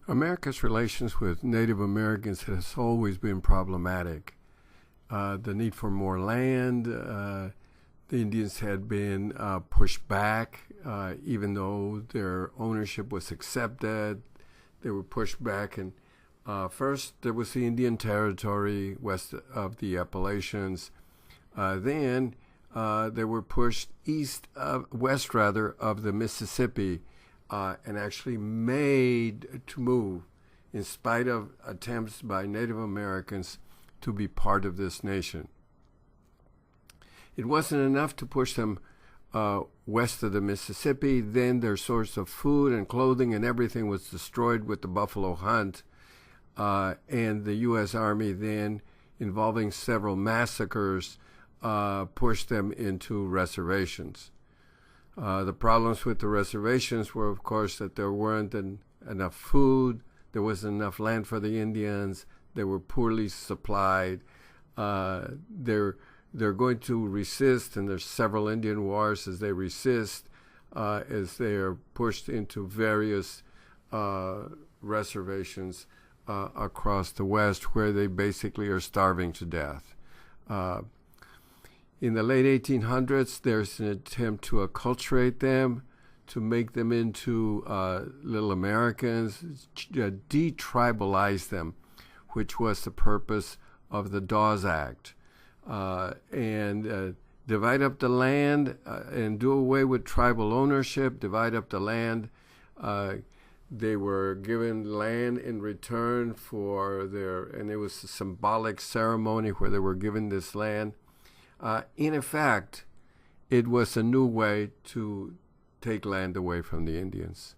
America's relations with Native Americans has always been problematic. The need for more land, the Indians had been pushed back, even though their ownership was accepted. They were pushed back, and first there was the Indian Territory west of the Appalachians. Then they were pushed west of the Mississippi, and actually made to move, in spite of attempts by Native Americans to be part of this nation. It wasn't enough to push them west of the Mississippi. Then their source of food and clothing and everything was destroyed with the Buffalo Hunt, and the U.S. Army then, involving several massacres, pushed them into reservations. The problems with the reservations were, of course, that there weren't enough food, there wasn't enough land for the Indians, they were poorly supplied. They're going to resist, and there's several Indian wars as they resist, as they are pushed into various reservations across the West, where they basically are starving to death. In the late 1800s, there's an attempt to acculturate them, to make them into little Americans, detribalize them, which was the purpose of the Dawes Act, and divide up the land and do away with tribal ownership, divide up the land. They were given land in return for and it was a symbolic ceremony where they were given this land. In effect, it was a new way to take land away from the Indians.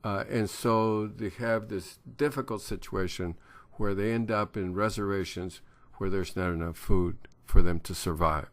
And so they have this difficult situation where they end up in reservations where there's not enough food for them to survive.